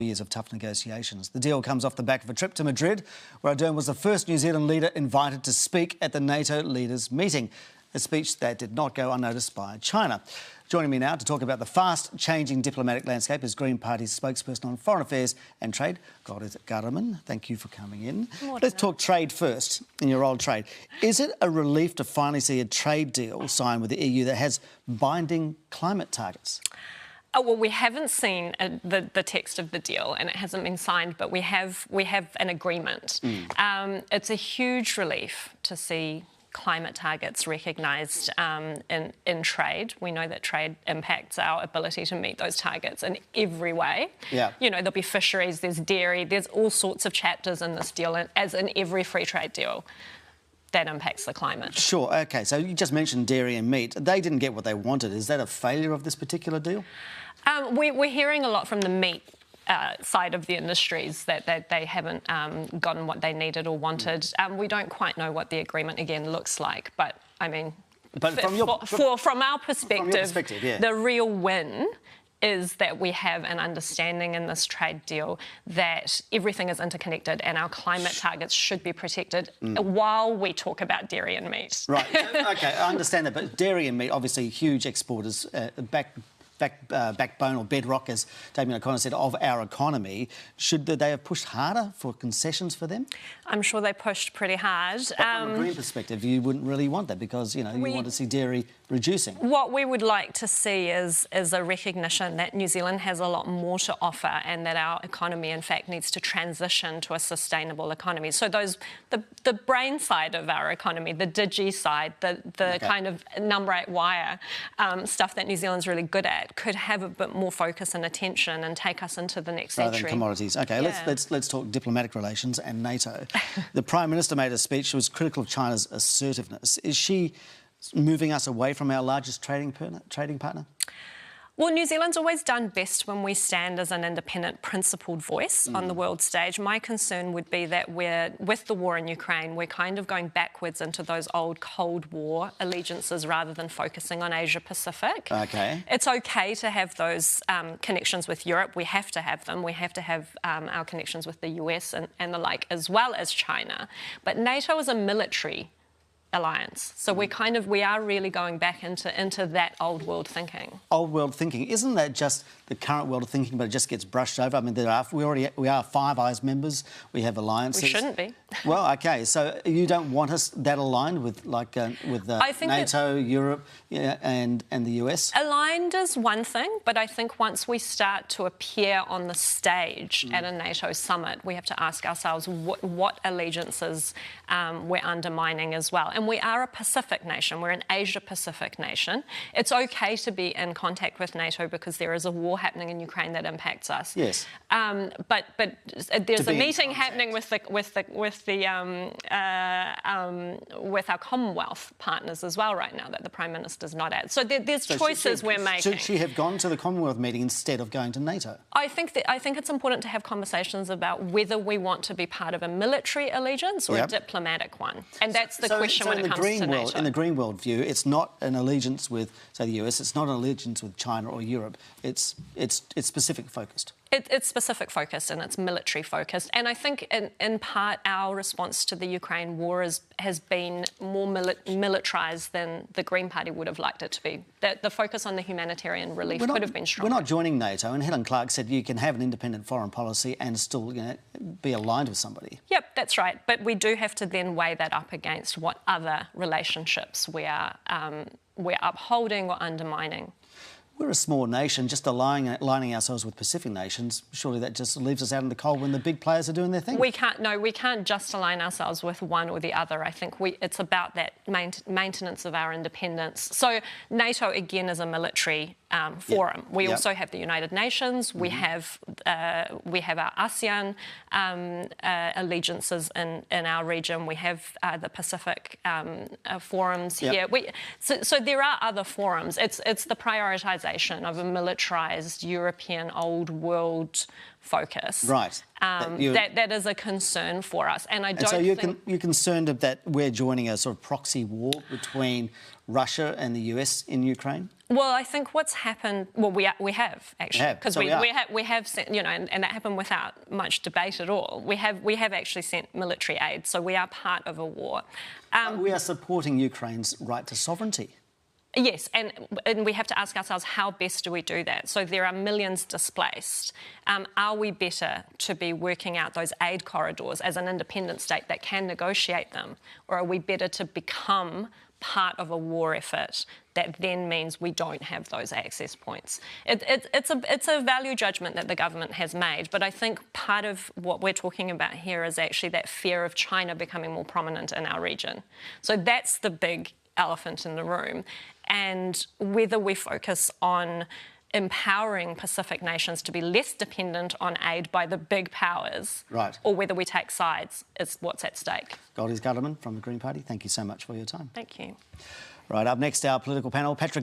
Years of tough negotiations. The deal comes off the back of a trip to Madrid, where Ardern was the first New Zealand leader invited to speak at the NATO leaders' meeting, a speech that did not go unnoticed by China. Joining me now to talk about the fast-changing diplomatic landscape is Green Party's spokesperson on foreign affairs and trade, Gorit Garaman. Thank you for coming in. Let's talk trade first, in your old trade. Is it a relief to finally see a trade deal signed with the EU that has binding climate targets? Oh, well, we haven't seen the text of the deal, and it hasn't been signed, but we have an agreement. It's a huge relief to see climate targets recognised in trade. We know that trade impacts our ability to meet those targets in every way. Yeah. You know, there'll be fisheries, there's dairy, there's all sorts of chapters in this deal, as in every free trade deal that impacts the climate. Sure, OK. So you just mentioned dairy and meat. They didn't get what they wanted. Is that a failure of this particular deal? We're hearing a lot from the meat side of the industries that they haven't gotten what they needed or wanted. We don't quite know what the agreement, again, looks like, but, I mean, from our perspective, yeah. The real win is that we have an understanding in this trade deal that everything is interconnected and our climate targets should be protected while we talk about dairy and meat. Right, OK, I understand that, but dairy and meat, obviously huge exporters, backbone or bedrock, as Damien O'Connor said, of our economy. Should they have pushed harder for concessions for them? I'm sure they pushed pretty hard. But from a green perspective, you wouldn't really want that because, you know, you want to see dairy reducing. What we would like to see is a recognition that New Zealand has a lot more to offer and that our economy, in fact, needs to transition to a sustainable economy. So the brain side of our economy, the digi side, the kind of number 8 wire stuff that New Zealand's really good at, could have a bit more focus and attention and take us into the next century. Rather than commodities. OK, yeah. let's talk diplomatic relations and NATO. The Prime Minister made a speech. She was critical of China's assertiveness. Is she moving us away from our largest trading partner? Well, New Zealand's always done best when we stand as an independent, principled voice on the world stage. My concern would be that with the war in Ukraine, we're kind of going backwards into those old Cold War allegiances rather than focusing on Asia-Pacific. OK. It's OK to have those connections with Europe. We have to have them. We have to have our connections with the US and the like, as well as China. But NATO is a military alliance. So we are really going back into that old world thinking. Old world thinking. Isn't that just the current world of thinking, but it just gets brushed over? I mean, we are Five Eyes members. We have alliances. We shouldn't be. Well, OK. So you don't want us that aligned with NATO, Europe, and the US? Aligned is one thing, but I think once we start to appear on the stage at a NATO summit, we have to ask ourselves what allegiances we're undermining as well. And we are a Pacific nation. We're an Asia-Pacific nation. It's OK to be in contact with NATO because there is a war happening in Ukraine that impacts us. Yes. But there's a meeting happening with our Commonwealth partners as well right now that the Prime Minister's not at. So there's choices we're making. Should she have gone to the Commonwealth meeting instead of going to NATO? I think it's important to have conversations about whether we want to be part of a military allegiance or a diplomatic one, and that's the question when it comes to NATO. In the green world view, it's not an allegiance with, say, the US. It's not an allegiance with China or Europe. It's specific focused. It's specific focused and it's military focused. And I think in part our response to the Ukraine war has been more militarised than the Green Party would have liked it to be. The focus on the humanitarian relief could have been stronger. We're not joining NATO, and Helen Clark said you can have an independent foreign policy and still be aligned with somebody. Yep, that's right. But we do have to then weigh that up against what other relationships we're upholding or undermining. We're a small nation, just aligning ourselves with Pacific nations. Surely that just leaves us out in the cold when the big players are doing their thing. We can't just align ourselves with one or the other. I think it's about that maintenance of our independence. So NATO, again, is a military forum. We also have the United Nations. We have our ASEAN allegiances in our region. We have the Pacific forums here. So there are other forums. It's the prioritisation of a militarised European old world focus. Right. That is a concern for us. And I don't think... you're concerned that we're joining a sort of proxy war between Russia and the US in Ukraine? Well, I think what's happened... Well, we have, actually. Because we have sent, you know, and that happened without much debate at all. We have actually sent military aid, so we are part of a war. We are supporting Ukraine's right to sovereignty. Yes, and we have to ask ourselves, how best do we do that? So there are millions displaced. Are we better to be working out those aid corridors as an independent state that can negotiate them? Or are we better to become part of a war effort that then means we don't have those access points? It's a value judgment that the government has made, but I think part of what we're talking about here is actually that fear of China becoming more prominent in our region. So that's the big elephant in the room. And whether we focus on empowering Pacific nations to be less dependent on aid by the big powers, right, or whether we take sides, is what's at stake. Goldie Gutterman from the Green Party, thank you so much for your time. Thank you. Right, up next, our political panel, Patrick